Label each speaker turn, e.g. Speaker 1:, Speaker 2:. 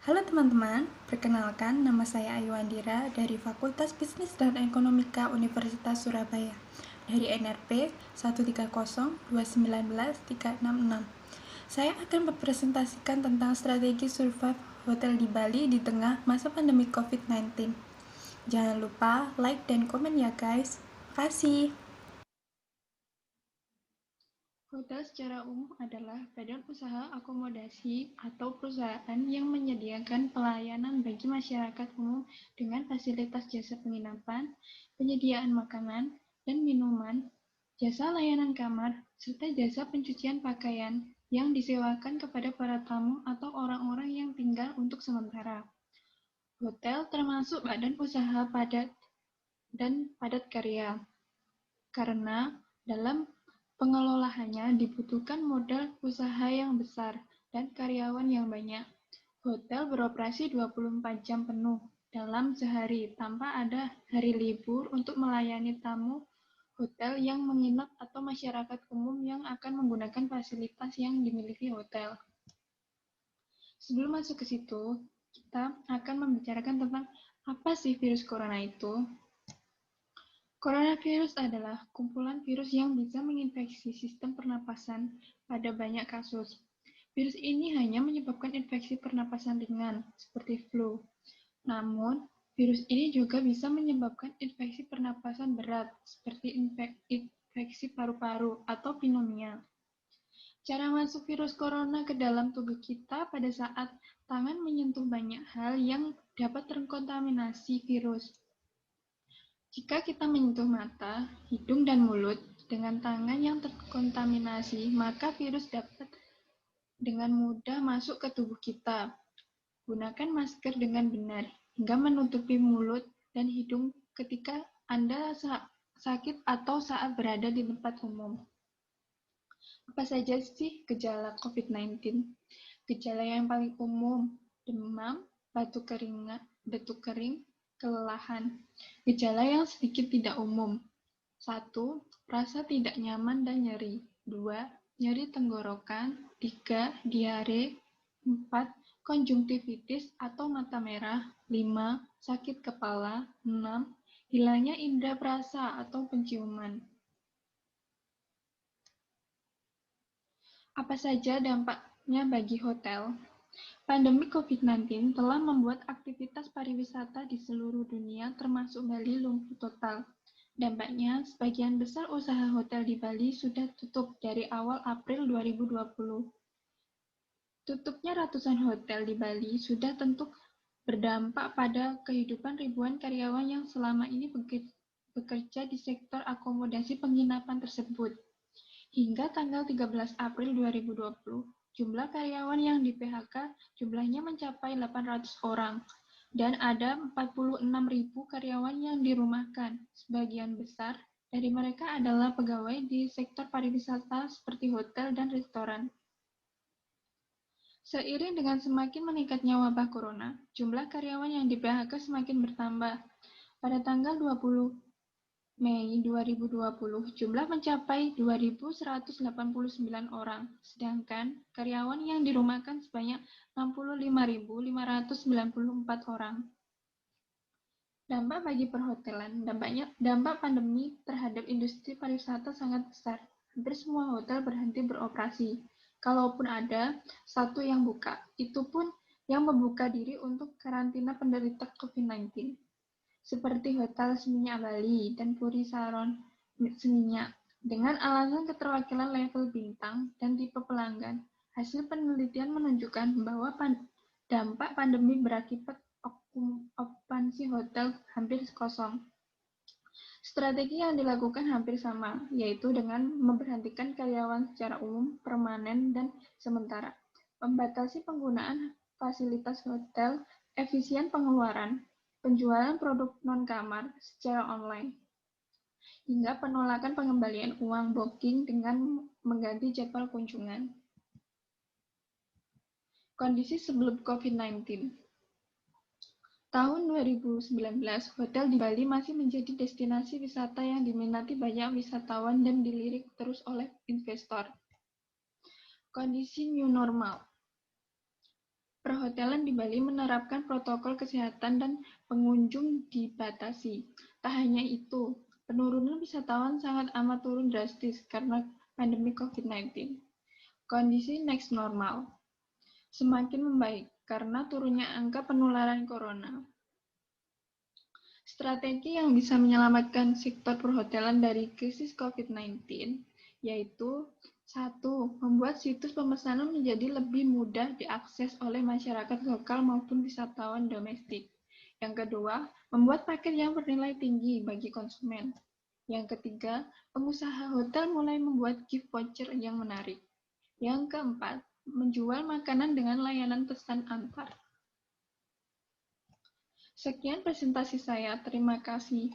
Speaker 1: Halo teman-teman, perkenalkan nama saya Ayu Andira dari Fakultas Bisnis dan Ekonomika Universitas Surabaya dari NRP 130291366. Saya akan mempresentasikan tentang strategi survive hotel di Bali di tengah masa pandemi COVID-19. Jangan lupa like dan komen ya guys. Makasih. Hotel secara umum adalah badan usaha akomodasi atau perusahaan yang menyediakan pelayanan bagi masyarakat umum dengan fasilitas jasa penginapan, penyediaan makanan dan minuman, jasa layanan kamar, serta jasa pencucian pakaian yang disewakan kepada para tamu atau orang-orang yang tinggal untuk sementara. Hotel termasuk badan usaha padat dan padat karya, karena dalam pengelolaannya dibutuhkan modal usaha yang besar dan karyawan yang banyak. Hotel beroperasi 24 jam penuh dalam sehari tanpa ada hari libur untuk melayani tamu hotel yang menginap atau masyarakat umum yang akan menggunakan fasilitas yang dimiliki hotel. Sebelum masuk ke situ, kita akan membicarakan tentang apa sih virus corona itu. Coronavirus adalah kumpulan virus yang bisa menginfeksi sistem pernapasan pada banyak kasus. Virus ini hanya menyebabkan infeksi pernapasan ringan, seperti flu. Namun, virus ini juga bisa menyebabkan infeksi pernapasan berat, seperti infeksi paru-paru atau pneumonia. Cara masuk virus corona ke dalam tubuh kita pada saat tangan menyentuh banyak hal yang dapat terkontaminasi virus. Jika kita menyentuh mata, hidung, dan mulut dengan tangan yang terkontaminasi, maka virus dapat dengan mudah masuk ke tubuh kita. Gunakan masker dengan benar, hingga menutupi mulut dan hidung ketika Anda sakit atau saat berada di tempat umum. Apa saja sih gejala COVID-19? Gejala yang paling umum, demam, batuk kering, kelelahan. Gejala yang sedikit tidak umum. 1. Rasa tidak nyaman dan nyeri. 2. Nyeri tenggorokan. 3. Diare. 4. Konjungtivitis atau mata merah. 5. Sakit kepala. 6. Hilangnya indera perasa atau penciuman. Apa saja dampaknya bagi hotel? Pandemi COVID-19 telah membuat aktivitas pariwisata di seluruh dunia termasuk Bali lumpuh total. Dampaknya, sebagian besar usaha hotel di Bali sudah tutup dari awal April 2020. Tutupnya ratusan hotel di Bali sudah tentu berdampak pada kehidupan ribuan karyawan yang selama ini bekerja di sektor akomodasi penginapan tersebut. Hingga tanggal 13 April 2020, jumlah karyawan yang di PHK jumlahnya mencapai 800 orang, dan ada 46.000 karyawan yang dirumahkan. Sebagian besar dari mereka adalah pegawai di sektor pariwisata seperti hotel dan restoran. Seiring dengan semakin meningkatnya wabah corona, jumlah karyawan yang di PHK semakin bertambah. Pada tanggal 20 Mei 2020, jumlah mencapai 2.189 orang, sedangkan karyawan yang dirumahkan sebanyak 65.594 orang. Dampak bagi perhotelan, dampak pandemi terhadap industri pariwisata sangat besar. Hampir semua hotel berhenti beroperasi. Kalaupun ada satu yang buka, itu pun yang membuka diri untuk karantina penderita COVID-19. Seperti Hotel Seminyak Bali dan Puri Saron Seminyak, dengan alasan keterwakilan level bintang dan tipe pelanggan. Hasil penelitian menunjukkan bahwa dampak pandemi berakibat okupansi hotel hampir kosong. Strategi yang dilakukan hampir sama, yaitu dengan memberhentikan karyawan secara umum, permanen, dan sementara, membatasi penggunaan fasilitas hotel, efisien pengeluaran, penjualan produk non-kamar secara online, hingga penolakan pengembalian uang booking dengan mengganti jadwal kunjungan. Kondisi sebelum COVID-19. Tahun 2019, hotel di Bali masih menjadi destinasi wisata yang diminati banyak wisatawan dan dilirik terus oleh investor. Kondisi new normal. Perhotelan di Bali menerapkan protokol kesehatan dan pengunjung dibatasi. Tak hanya itu, penurunan wisatawan sangat amat turun drastis karena pandemi COVID-19. Kondisi next normal semakin membaik karena turunnya angka penularan corona. Strategi yang bisa menyelamatkan sektor perhotelan dari krisis COVID-19 yaitu 1. Membuat situs pemesanan menjadi lebih mudah diakses oleh masyarakat lokal maupun wisatawan domestik. Yang kedua, membuat paket yang bernilai tinggi bagi konsumen. Yang ketiga, pengusaha hotel mulai membuat gift voucher yang menarik. Yang keempat, menjual makanan dengan layanan pesan antar. Sekian presentasi saya, terima kasih.